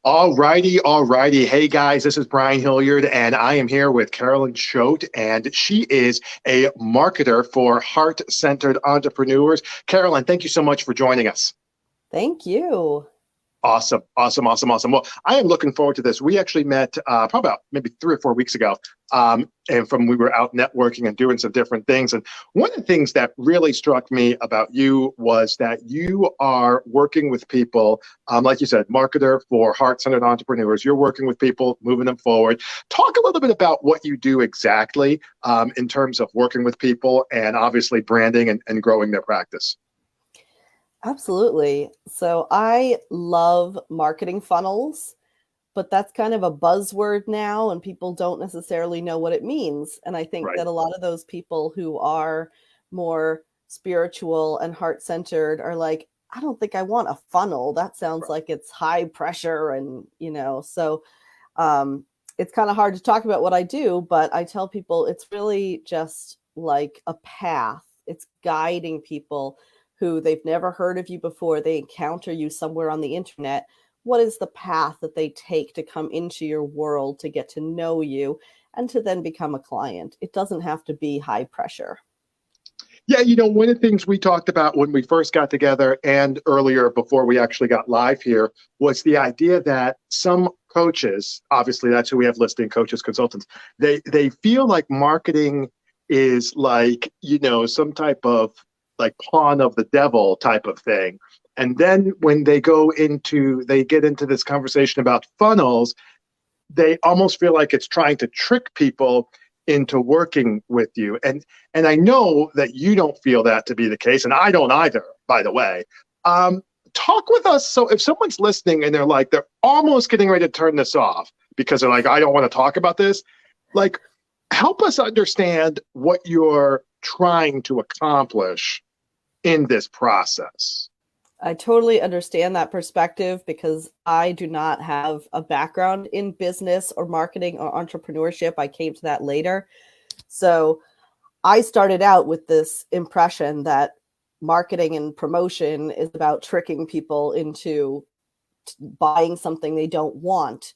All righty, all righty. Hey guys, this is Brian Hillard, and I am here with Carolyn Choate, and she is a marketer for heart-centered entrepreneurs. Carolyn, thank you so much for joining us. Thank you. Awesome, awesome, awesome, awesome. Well, I am looking forward to this. We actually met probably about maybe 3 or 4 weeks ago, and we were out networking and doing some different things. And one of the things that really struck me about you was that you are working with people, like you said, marketer for heart-centered entrepreneurs. You're working with people, moving them forward. Talk a little bit about what you do exactly in terms of working with people and obviously branding and growing their practice. Absolutely. So I love marketing funnels, but that's kind of a buzzword now, and people don't necessarily know what it means. And I think Right. that a lot of those people who are more spiritual and heart-centered are like, I don't think I want a funnel. That sounds like it's high pressure and, so it's kind of hard to talk about what I do, but I tell people it's really just like a path. It's guiding people who they've never heard of you before. They encounter you somewhere on the internet. What is the path that they take to come into your world, to get to know you, and to then become a client? It doesn't have to be high pressure. Yeah, one of the things we talked about when we first got together and earlier before we actually got live here was the idea that some coaches, obviously that's who we have listing, coaches, consultants, they feel like marketing is like, some type of like pawn of the devil type of thing. And then when they get into this conversation about funnels, they almost feel like it's trying to trick people into working with you. And I know that you don't feel that to be the case, and I don't either, by the way. Talk with us. So if someone's listening and they're almost getting ready to turn this off because they're like, I don't want to talk about this, like, help us understand what you're trying to accomplish in this process. I totally understand that perspective because I do not have a background in business or marketing or entrepreneurship. I came to that later. So I started out with this impression that marketing and promotion is about tricking people into buying something they don't want.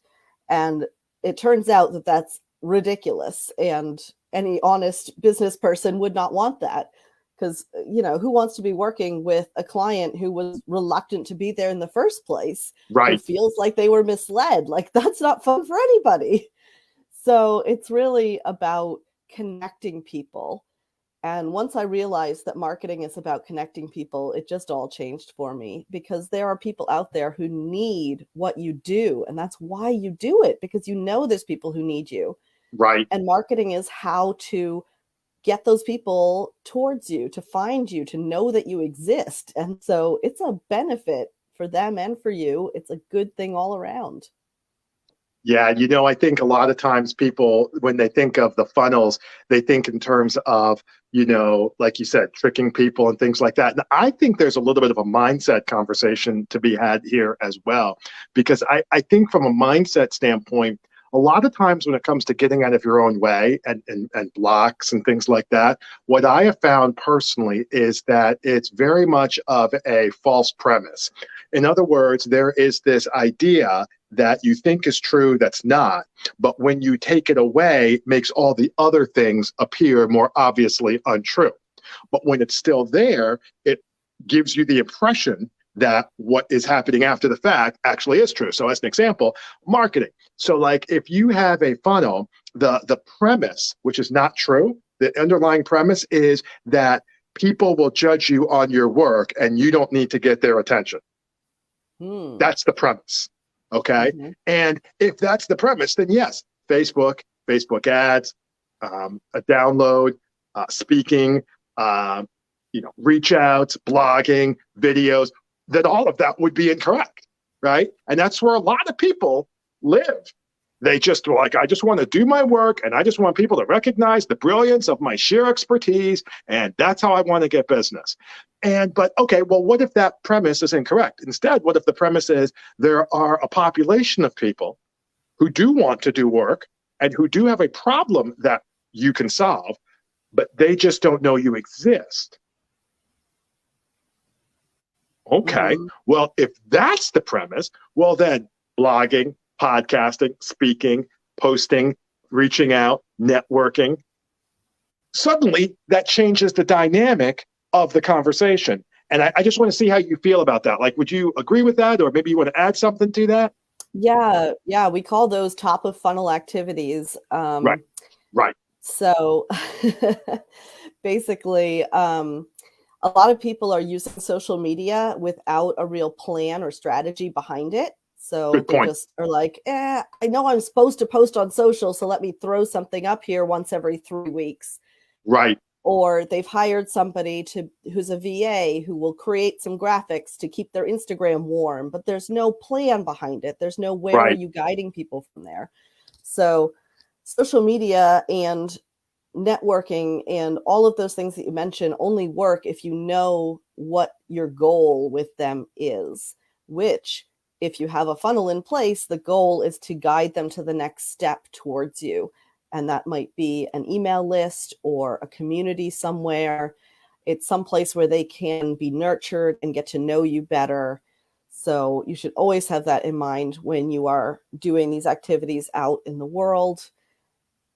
And it turns out that that's ridiculous. And any honest business person would not want that. Because, who wants to be working with a client who was reluctant to be there in the first place? Right. Who feels like they were misled. Like, that's not fun for anybody. So it's really about connecting people. And once I realized that marketing is about connecting people, it just all changed for me, because there are people out there who need what you do. And that's why you do it, because there's people who need you. Right. And marketing is how to get those people towards you, to find you, to know that you exist. And so it's a benefit for them and for you. It's a good thing all around. Yeah, I think a lot of times people, when they think of the funnels, they think in terms of, like you said, tricking people and things like that. And I think there's a little bit of a mindset conversation to be had here as well, because I think from a mindset standpoint, a lot of times when it comes to getting out of your own way and blocks and things like that, what I have found personally is that it's very much of a false premise. In other words, there is this idea that you think is true that's not, but when you take it away, makes all the other things appear more obviously untrue. But when it's still there, it gives you the impression that what is happening after the fact actually is true. So as an example, marketing. So like if you have a funnel, the premise, which is not true, the underlying premise is that people will judge you on your work and you don't need to get their attention. That's the premise. Okay. Mm-hmm. And if that's the premise, then yes, Facebook ads, a download, speaking, reach outs, blogging, videos, then all of that would be incorrect, right? And that's where a lot of people live. They just were like, I just want to do my work and I just want people to recognize the brilliance of my sheer expertise, and that's how I want to get business. But okay, well, what if that premise is incorrect? Instead, what if the premise is there are a population of people who do want to do work and who do have a problem that you can solve, but they just don't know you exist? Okay, well, if that's the premise, well, then blogging, podcasting, speaking, posting, reaching out, networking. Suddenly that changes the dynamic of the conversation. And I just want to see how you feel about that. Like, would you agree with that? Or maybe you want to add something to that? Yeah, we call those top of funnel activities. Right, right, So basically, a lot of people are using social media without a real plan or strategy behind it. So good they point. just are like, I know I'm supposed to post on social, so let me throw something up here once every 3 weeks. Right, Or they've hired somebody who's a VA who will create some graphics to keep their Instagram warm, but there's no plan behind it. There's no where are right, you guiding people from there. So social media and networking and all of those things that you mentioned only work if you know what your goal with them is, which if you have a funnel in place, the goal is to guide them to the next step towards you. And that might be an email list or a community somewhere. It's someplace where they can be nurtured and get to know you better. So you should always have that in mind when you are doing these activities out in the world.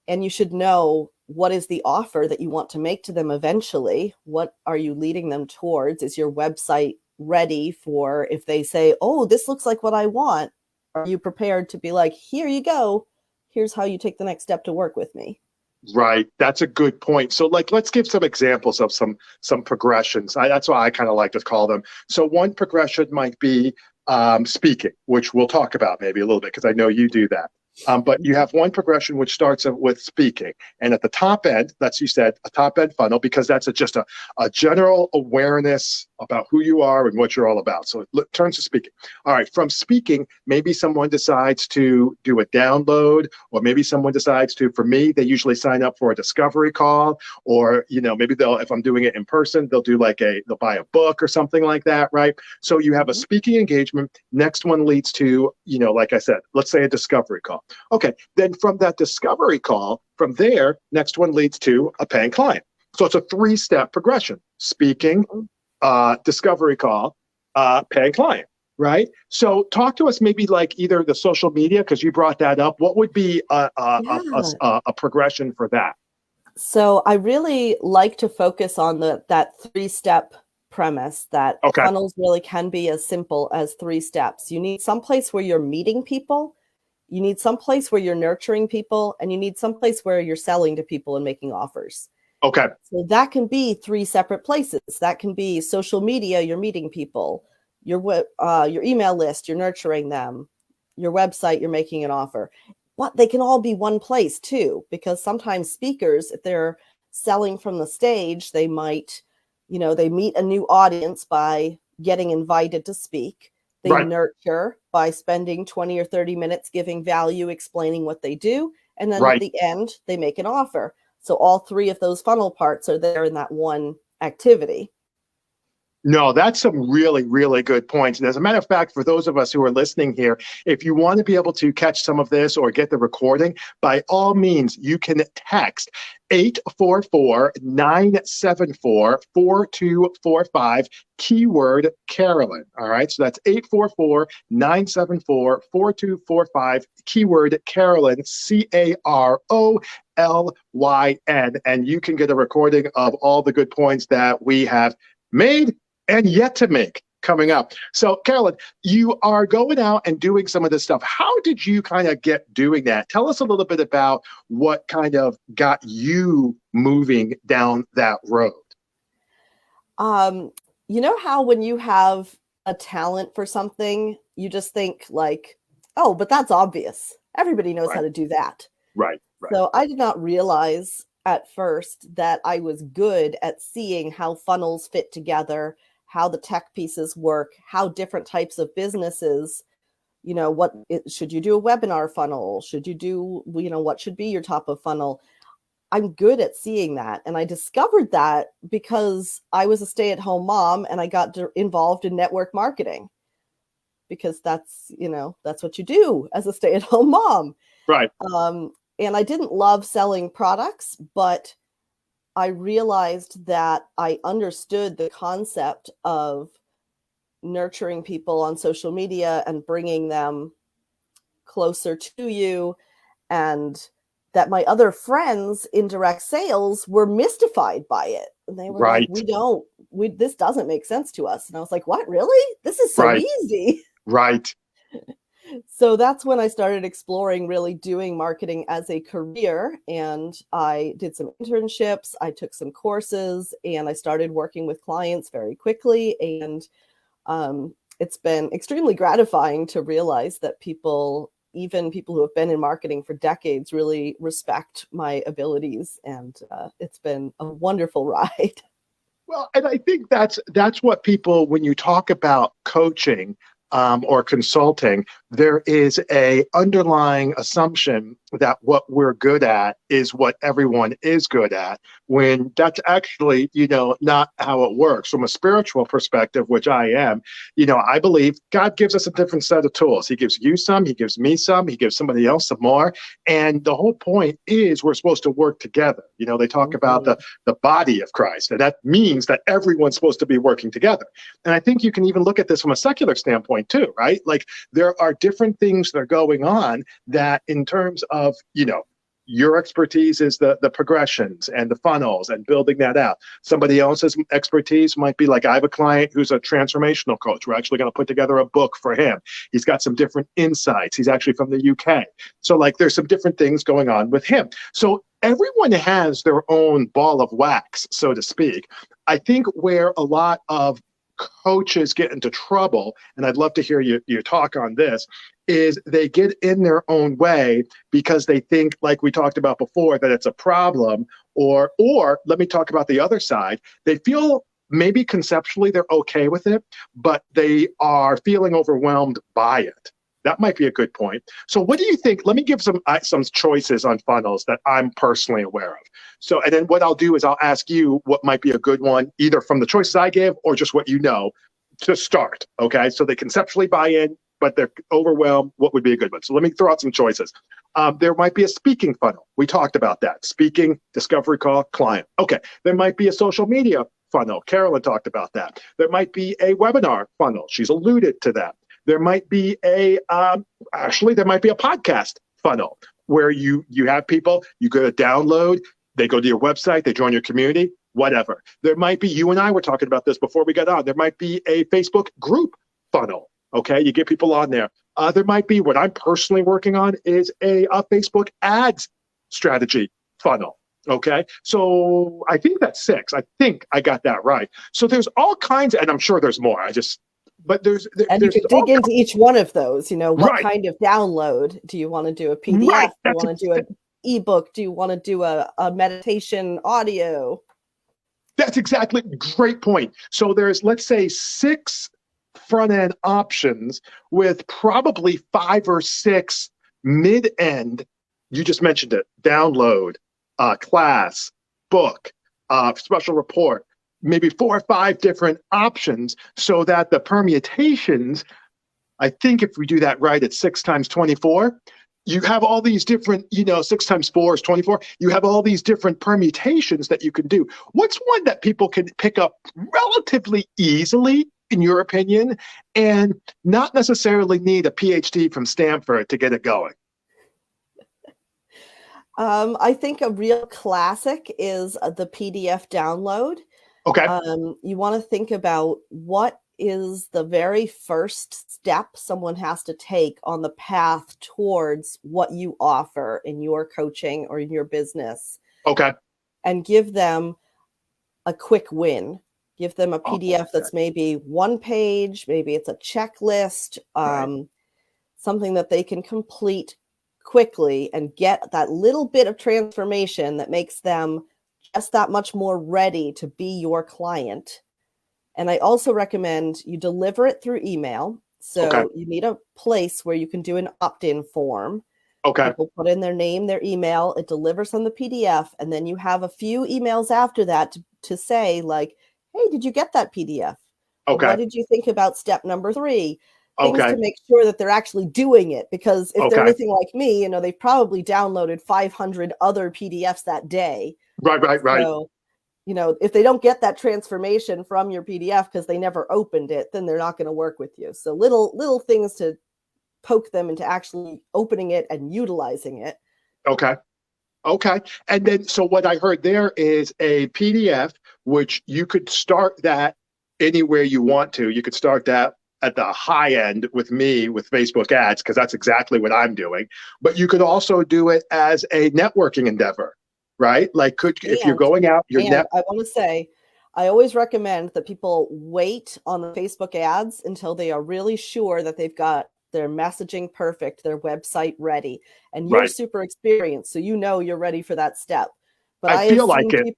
And you should know what is the offer that you want to make to them eventually. What are you leading them towards? Is your website ready for if they say, oh, this looks like what I want? Are you prepared to be like, here you go. Here's how you take the next step to work with me. right. That's a good point. So, like, let's give some examples of some progressions. That's why I kind of like to call them. So, one progression might be speaking, which we'll talk about maybe a little bit because I know you do that. But you have one progression which starts with speaking. And at the top end, that's you said, a top end funnel, because that's just a general awareness about who you are and what you're all about. So it turns to speaking. All right, from speaking, maybe someone decides to do a download, or maybe someone decides to, for me, they usually sign up for a discovery call, or, maybe if I'm doing it in person, they'll buy a book or something like that, right? So you have a speaking engagement. Next one leads to, like I said, let's say a discovery call. Okay, then from that discovery call, from there, next one leads to a paying client. So it's a 3-step progression: speaking, discovery call, paying client, right? So talk to us maybe like either the social media, because you brought that up. What would be a progression for that? So I really like to focus on that 3-step premise that Okay, funnels really can be as simple as 3 steps. You need some place where you're meeting people. You need some place where you're nurturing people, and you need some place where you're selling to people and making offers. okay, So that can be 3 separate places. That can be social media, you're meeting people, your email list, you're nurturing them, your website, you're making an offer. But they can all be one place too, because sometimes speakers, if they're selling from the stage, they might, they meet a new audience by getting invited to speak. They right, nurture by spending 20 or 30 minutes giving value, explaining what they do. And then at right. the end, they make an offer. So all 3 of those funnel parts are there in that one activity. No, that's some really, really good points. And as a matter of fact, for those of us who are listening here, if you want to be able to catch some of this or get the recording, by all means, you can text 844-974-4245, keyword Carolyn. All right. So that's 844-974-4245, keyword Carolyn, Carolyn. And you can get a recording of all the good points that we have made and yet to make coming up. So, Carolyn, you are going out and doing some of this stuff. How did you kind of get doing that? Tell us a little bit about what kind of got you moving down that road. You know how when you have a talent for something, you just think like, oh, but that's obvious. Everybody knows how Right, to do that. right, right, So I did not realize at first that I was good at seeing how funnels fit together, how the tech pieces work, how different types of businesses, should you do a webinar funnel? Should you do, what should be your top of funnel? I'm good at seeing that. And I discovered that because I was a stay-at-home mom and I got involved in network marketing because that's what you do as a stay-at-home mom. right. And I didn't love selling products, but I realized that I understood the concept of nurturing people on social media and bringing them closer to you, and that my other friends in direct sales were mystified by it. And they were like, this doesn't make sense to us. And I was like, what, really? This is so easy. Right. So that's when I started exploring really doing marketing as a career. And I did some internships, I took some courses, and I started working with clients very quickly. And it's been extremely gratifying to realize that even people who have been in marketing for decades, really respect my abilities. And it's been a wonderful ride. Well, and I think that's what people, when you talk about coaching or consulting, there is a underlying assumption that what we're good at is what everyone is good at, when that's actually, not how it works. From a spiritual perspective, which I am, I believe God gives us a different set of tools. He gives you some, he gives me some, he gives somebody else some more. And the whole point is we're supposed to work together. They talk about the body of Christ, and that means that everyone's supposed to be working together. And I think you can even look at this from a secular standpoint too, right? Like, there are different things that are going on that, in terms of, your expertise is the progressions and the funnels and building that out. Somebody else's expertise might be like, I have a client who's a transformational coach. We're actually going to put together a book for him. He's got some different insights. He's actually from the UK. So there's some different things going on with him. So everyone has their own ball of wax, so to speak. I think where a lot of coaches get into trouble, and I'd love to hear your talk on this, is they get in their own way because they think, like we talked about before, that it's a problem, or let me talk about the other side. They feel maybe conceptually they're okay with it, but they are feeling overwhelmed by it. That might be a good point. So what do you think? Let me give some choices on funnels that I'm personally aware of. So, and then what I'll do is I'll ask you what might be a good one, either from the choices I give or just what to start. Okay. So they conceptually buy in, but they're overwhelmed. What would be a good one? So let me throw out some choices. There might be a speaking funnel. We talked about that. Speaking, discovery call, client. Okay. There might be a social media funnel. Carolyn talked about that. There might be a webinar funnel. She's alluded to that. There might be a podcast funnel where you have people, you go to download, they go to your website, they join your community, whatever. There might be, you and I were talking about this before we got on, there might be a Facebook group funnel. Okay, you get people on there. There might be, what I'm personally working on is a Facebook ads strategy funnel. Okay, so I think that's 6. I think I got that right. So there's all kinds, and I'm sure there's more. And you could dig into each one of those. What kind of download do you want to do? A PDF? Right. Do you want to do an ebook? Do you want to do a meditation audio? That's exactly, great point. So there's, let's say, 6 front-end options with probably 5 or 6 mid-end. You just mentioned it: download, class, book, special report. Maybe 4 or 5 different options, so that the permutations, I think if we do that right, it's 6 times 24. You have all these different, 6 times 4 is 24. You have all these different permutations that you can do. What's one that people can pick up relatively easily, in your opinion, and not necessarily need a PhD from Stanford to get it going? I think a real classic is the PDF download. Okay. You want to think about what is the very first step someone has to take on the path towards what you offer in your coaching or in your business. Okay. And give them a quick win. Give them a PDF that's maybe 1 page, maybe it's a checklist, something that they can complete quickly and get that little bit of transformation that makes them just that much more ready to be your client. And I also recommend you deliver it through email. So you need a place where you can do an opt-in form. Okay. People put in their name, their email, it delivers on the PDF. And then you have a few emails after that to say, like, hey, did you get that PDF? Okay. What did you think about step number 3? Things Okay. to make sure that they're actually doing it. Because if they're anything like me, they've probably downloaded 500 other PDFs that day. Right. So, if they don't get that transformation from your PDF because they never opened it, then they're not going to work with you. So little things to poke them into actually opening it and utilizing it. Okay. Okay. And then, so what I heard there is a PDF, which you could start that anywhere you want to. You could start that at the high end with me with Facebook ads, because that's exactly what I'm doing. But you could also do it as a networking endeavor, right? Like, if you're going out, I want to say, I always recommend that people wait on the Facebook ads until they are really sure that they've got their messaging perfect, their website ready, and you're super experienced, so you know you're ready for that step. But I feel like it.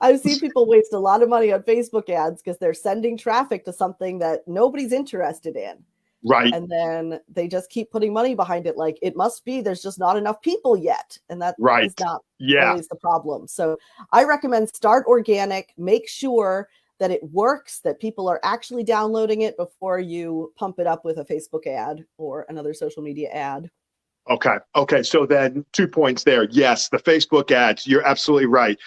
I've seen people waste a lot of money on Facebook ads because they're sending traffic to something that nobody's interested in. Right. And then they just keep putting money behind it. Like, it must be there's just not enough people yet. And that is not always the problem. So I recommend start organic, make sure that it works, that people are actually downloading it before you pump it up with a Facebook ad or another social media ad. Okay. So then 2 points there. Yes, the Facebook ads, you're absolutely right.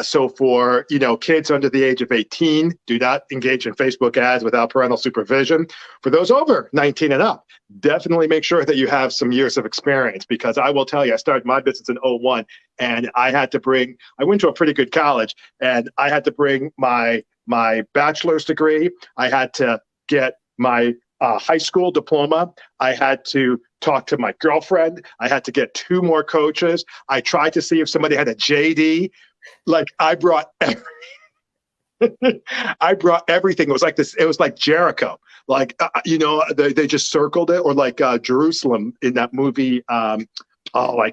So for, kids under the age of 18, do not engage in Facebook ads without parental supervision. For those over 19 and up, definitely make sure that you have some years of experience, because I will tell you, I started my business in 2001, and I went to a pretty good college, and I had to bring my bachelor's degree. I had to get my high school diploma. I had to talk to my girlfriend. I had to get 2 more coaches. I tried to see if somebody had a JD. Like, I brought everything. It was like this. It was like Jericho. Like, they just circled it, or like Jerusalem in that movie. I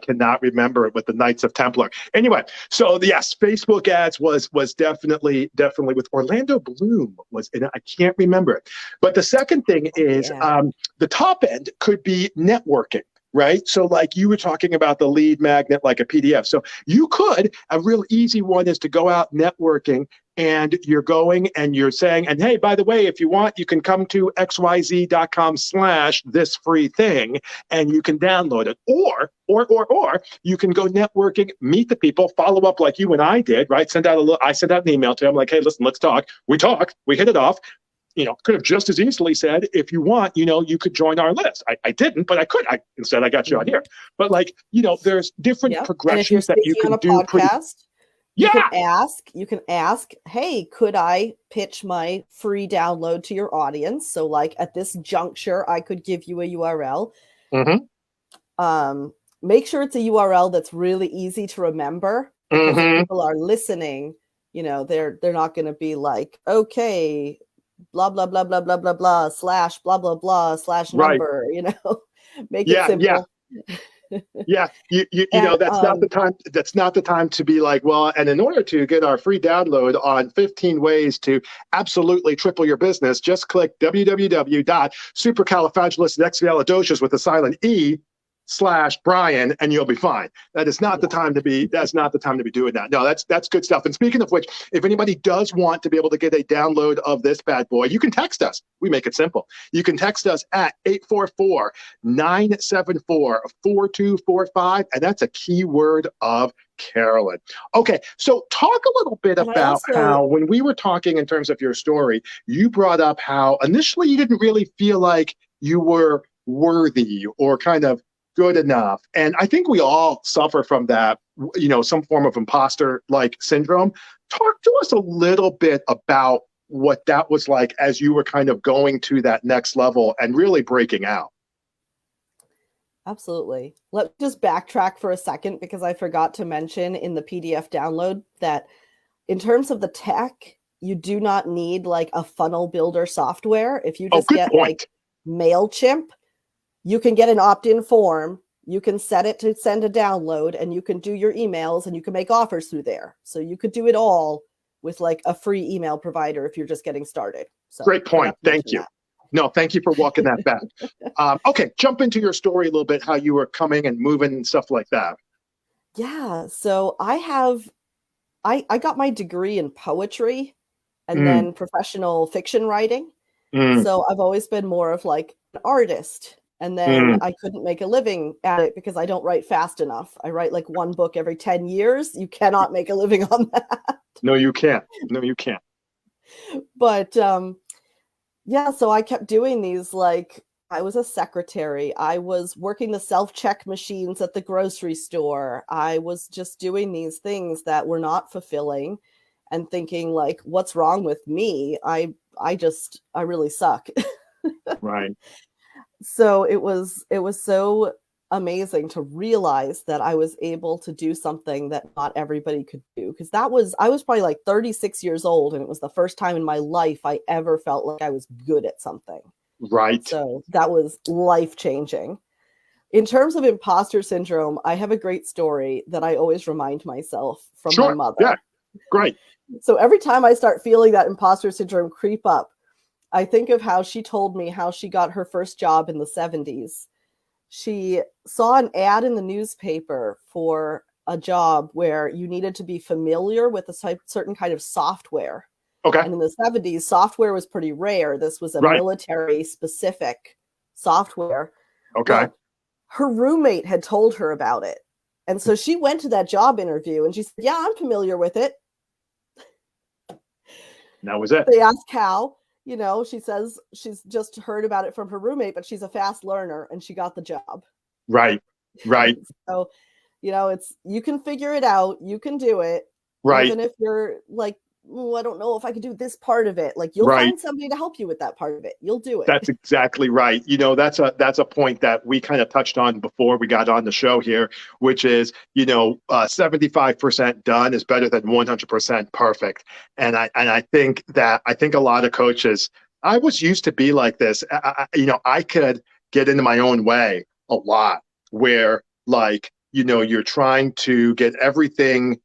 cannot remember it, with the Knights of Templar. Anyway, so yes, Facebook ads was definitely with Orlando Bloom was in it. I can't remember it. But the second thing is the top end could be networking. Right. So like you were talking about the lead magnet, like a PDF. So a real easy one is to go out networking, and you're going and you're saying, and hey, by the way, if you want, you can come to xyz.com/this free thing, and you can download it. Or you can go networking, meet the people, follow up like you and I did, right? I sent out an email to them like, hey, listen, let's talk. We hit it off. Could have just as easily said, if you want, you could join our list. I didn't, but I could. Instead, I got you on here. But there's different progressions that you can do. You can ask, hey, could I pitch my free download to your audience? So like at this juncture, I could give you a URL. Mm-hmm. Make sure it's a URL that's really easy to remember, because if people are listening, they're not going to be like, okay, blah blah blah blah blah blah blah / blah blah blah / number. Make it simple. Yeah, that's not the time. That's not the time to be like, well, and in order to get our free download on 15 ways to absolutely triple your business, just click www.supercalifragilisticexpialidocious with a silent E /Brian, and you'll be fine. That is not the time to be. That's not the time to be doing that. No, that's good stuff. And speaking of which, if anybody does want to be able to get a download of this bad boy, you can text us. We make it simple. You can text us at 844-974-4245, and that's a keyword of Carolyn. Okay, so talk a little bit about how, when we were talking in terms of your story, you brought up how initially you didn't really feel like you were worthy or kind of good enough. And I think we all suffer from that, some form of imposter syndrome. Talk to us a little bit about what that was like as you were kind of going to that next level and really breaking out. Absolutely. Let's just backtrack for a second, because I forgot to mention in the PDF download that in terms of the tech, you do not need like a funnel builder software. If you just get like MailChimp, you can get an opt-in form, you can set it to send a download, and you can do your emails, and you can make offers through there. So you could do it all with like a free email provider if you're just getting started. So great point. Thank you. No, thank you for walking that back. Okay, jump into your story a little bit, how you were coming and moving and stuff like that. Yeah, so I got my degree in poetry and then professional fiction writing. So I've always been more of like an artist. And then I couldn't make a living at it because I don't write fast enough. I write like 1 book every 10 years. You cannot make a living on that. No, you can't. But yeah, so I kept doing these like I was a secretary. I was working the self-check machines at the grocery store. I was just doing these things that were not fulfilling and thinking like, what's wrong with me? I really suck. Right. So it was so amazing to realize that I was able to do something that not everybody could do. Because I was probably like 36 years old, and it was the first time in my life I ever felt like I was good at something. Right. So that was life-changing. In terms of imposter syndrome, I have a great story that I always remind myself from my Sure. mother. Yeah. Great. So every time I start feeling that imposter syndrome creep up, I think of how she told me how she got her first job in the 70s. She saw an ad in the newspaper for a job where you needed to be familiar with a certain kind of software. Okay. And in the 70s, software was pretty rare. This was a Right. military specific software. Okay. Well, her roommate had told her about it. And so she went to that job interview and she said, yeah, I'm familiar with it. That was it. They asked how. She says she's just heard about it from her roommate, but she's a fast learner and she got the job. Right. Right. So, you can figure it out. You can do it. Right. Even if you're like, I don't know if I could do this part of it. Like you'll find somebody to help you with that part of it. You'll do it. That's exactly right. That's a point that we kind of touched on before we got on the show here, which is, 75% done is better than 100% perfect. And I think a lot of coaches, I was used to be like this. I could get into my own way a lot where like, you're trying to get everything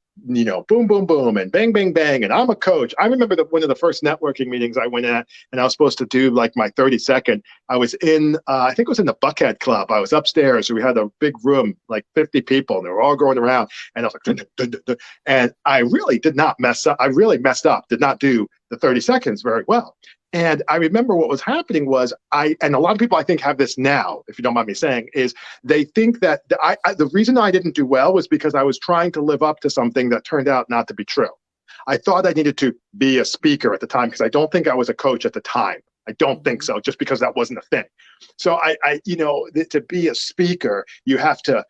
boom, boom, boom, and bang, bang, bang. And I'm a coach. I remember one of the first networking meetings I went at, and I was supposed to do like my 30-second. I was in, I think it was in the Buckhead Club. I was upstairs. So we had a big room, like 50 people, and they were all going around. And I was like, dun, dun, dun, dun. And I really did not mess up. I really messed up, did not do the 30 seconds very well. And I remember what was happening was and a lot of people I think have this now, if you don't mind me saying, is they think that the reason I didn't do well was because I was trying to live up to something that turned out not to be true. I thought I needed to be a speaker at the time because I don't think I was a coach at the time. I don't think so, just because that wasn't a thing. So to be a speaker, you have to,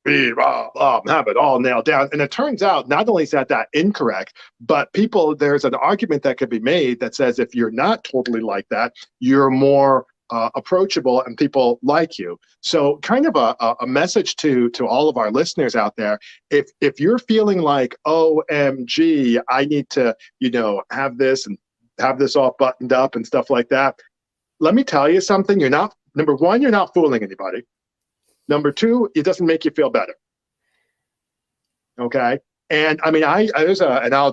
have it all nailed down. And it turns out not only is that incorrect, but there's an argument that could be made that says if you're not totally like that, you're more approachable and people like you. So kind of a message to all of our listeners out there, if you're feeling like, OMG, I need to, have this and have this all buttoned up and stuff like that. Let me tell you something. Number one, you're not fooling anybody. Number two, it doesn't make you feel better. Okay. And I mean, and I'll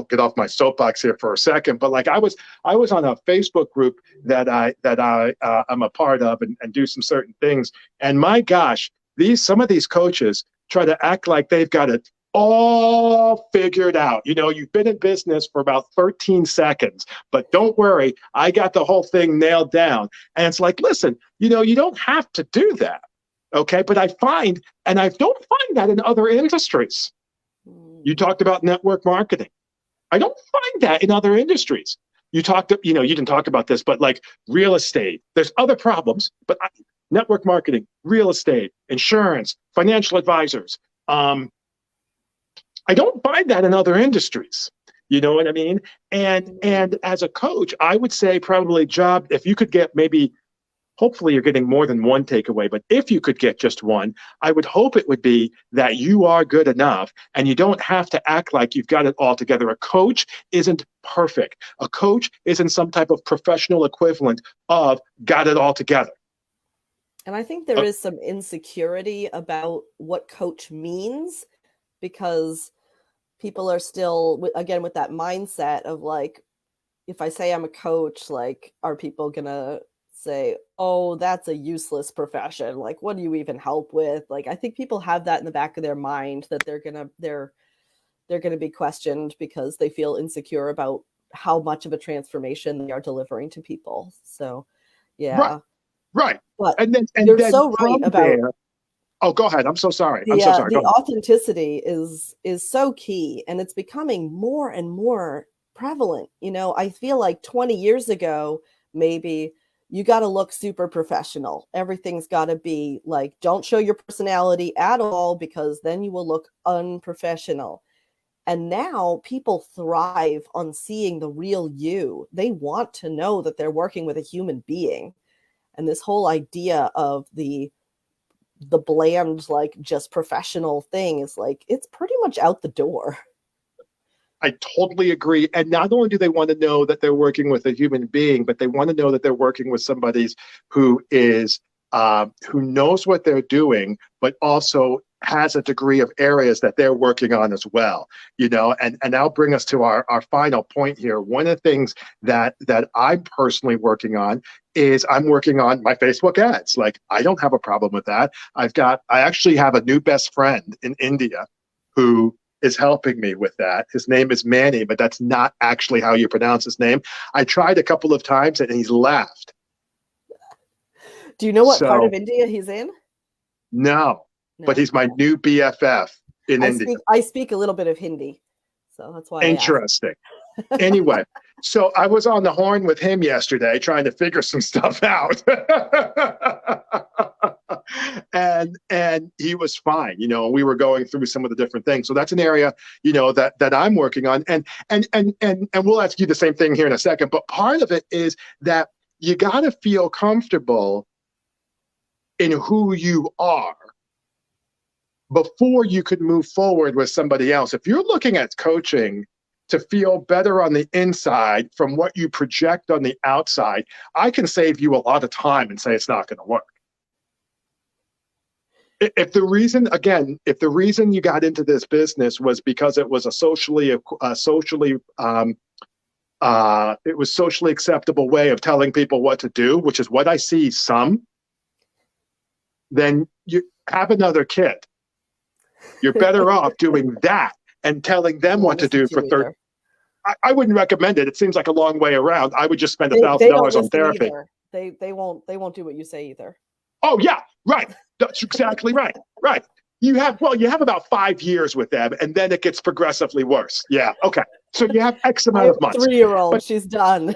get off my soapbox here for a second, but like I was on a Facebook group that I'm a part of and do some certain things. And my gosh, some of these coaches try to act like they've got it all figured out. You've been in business for about 13 seconds, but don't worry, I got the whole thing nailed down. And it's like, listen, you don't have to do that. Okay. But I don't find that in other industries. You talked about network marketing. I don't find that in other industries. You didn't talk about this, but like real estate, there's other problems, but network marketing, real estate, insurance, financial advisors. I don't find that in other industries. You know what I mean? And as a coach, I would say probably if you could get hopefully you're getting more than one takeaway, but if you could get just one, I would hope it would be that you are good enough and you don't have to act like you've got it all together. A coach isn't perfect. A coach isn't some type of professional equivalent of got it all together. And I think there is some insecurity about what coach means, because people are still, again, with that mindset of like, if I say I'm a coach, like, are people going to say, oh, that's a useless profession? Like, what do you even help with? Like, I think people have that in the back of their mind, that they're going to be questioned because they feel insecure about how much of a transformation they are delivering to people. So, yeah. Right. But and you're then so right about there, oh, go ahead. I'm so sorry. the authenticity is so key, and it's becoming more and more prevalent. I feel like 20 years ago, maybe, you got to look super professional. Everything's got to be like, don't show your personality at all, because then you will look unprofessional. And now people thrive on seeing the real you. They want to know that they're working with a human being. And this whole idea of the bland, like just professional thing is like, it's pretty much out the door. I totally agree. And not only do they want to know that they're working with a human being, but they want to know that they're working with somebody who is who knows what they're doing, but also has a degree of areas that they're working on as well. And that'll bring us to our final point here. One of the things that I'm personally working on is I'm working on my Facebook ads. Like, I don't have a problem with that. I actually have a new best friend in India who is helping me with that. His name is Manny, but that's not actually how you pronounce his name. I tried a couple of times and he's laughed. Do you know what part of India he's in? No, but he's my new BFF in India. I speak a little bit of Hindi, so that's why. Interesting. Anyway, so I was on the horn with him yesterday trying to figure some stuff out. and he was fine. We were going through some of the different things. So that's an area, that I'm working on. And we'll ask you the same thing here in a second. But part of it is that you got to feel comfortable in who you are before you could move forward with somebody else. If you're looking at coaching to feel better on the inside from what you project on the outside, I can save you a lot of time and say it's not going to work. If the reason you got into this business was because it was a socially acceptable way of telling people what to do, which is what I see some, then you have another kid. You're better off doing that and telling them what to do for 30. I wouldn't recommend it. It seems like a long way around. I would just spend $1,000 on therapy. They won't do what you say either. Oh yeah, right. That's exactly right. Right. You have about 5 years with them, and then it gets progressively worse. Yeah. Okay. So you have X amount of months. 3-year-old, she's done.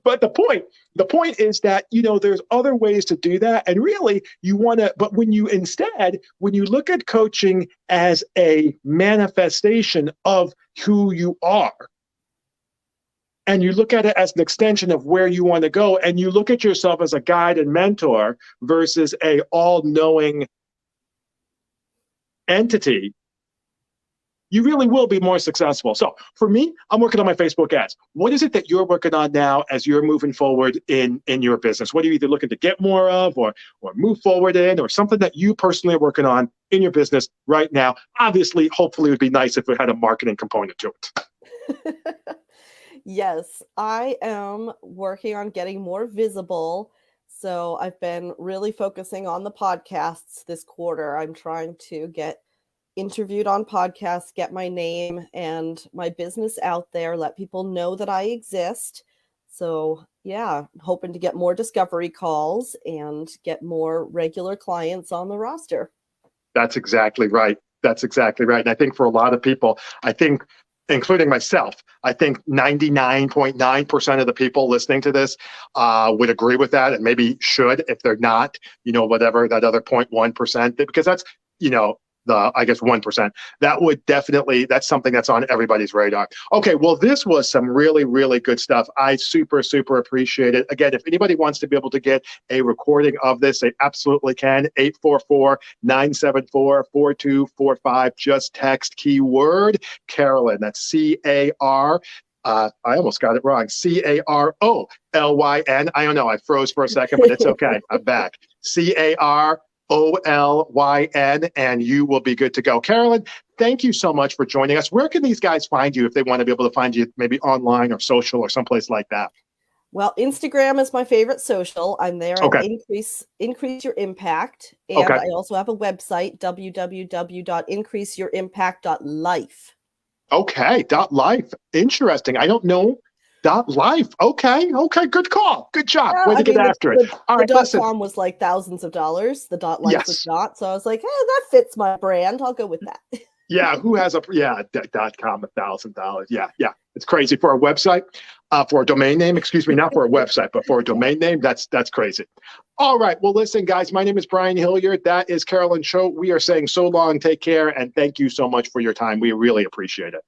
But the point is that, there's other ways to do that. And really but when you look at coaching as a manifestation of who you are, and you look at it as an extension of where you want to go, and you look at yourself as a guide and mentor versus a all-knowing entity, you really will be more successful. So for me, I'm working on my Facebook ads. What is it that you're working on now as you're moving forward in your business? What are you either looking to get more of or move forward in, or something that you personally are working on in your business right now? Obviously, hopefully it would be nice if it had a marketing component to it. Yes, I am working on getting more visible. So I've been really focusing on the podcasts this quarter. I'm trying to get interviewed on podcasts, get my name and my business out there, let people know that I exist. So yeah, hoping to get more discovery calls and get more regular clients on the roster. That's exactly right. And I think for a lot of people, including myself, I think 99.9% of the people listening to this would agree with that, and maybe should if they're not, whatever that other 0.1%, because that's, I guess 1%. That's something that's on everybody's radar. Okay, well, this was some really, really good stuff. I super, super appreciate it. Again, if anybody wants to be able to get a recording of this, they absolutely can. 844-974-4245. Just text keyword Carolyn. That's C-A-R. I almost got it wrong. Carolyn. I don't know. I froze for a second, but it's okay. I'm back. Carolyn, and you will be good to go. Carolyn, thank you so much for joining us. Where can these guys find you if they want to be able to find you, maybe online or social or someplace like that? Well, Instagram is my favorite social. I'm there at Increase Your Impact. And I also have a website, www.increaseyouриmpact.life. Okay, .life. Interesting. I don't know. .life. Okay. Good call. Good job. Way to get after it. All right, the .com was like thousands of dollars. The .life was not. So I was like, that fits my brand. I'll go with that. Yeah, who has .com, $1,000. Yeah. It's crazy for a website, for a domain name, excuse me, not for a website, but for a domain name. That's crazy. All right. Well, listen, guys, my name is Brian Hillard. That is Carolyn Choate. We are saying so long, take care, and thank you so much for your time. We really appreciate it.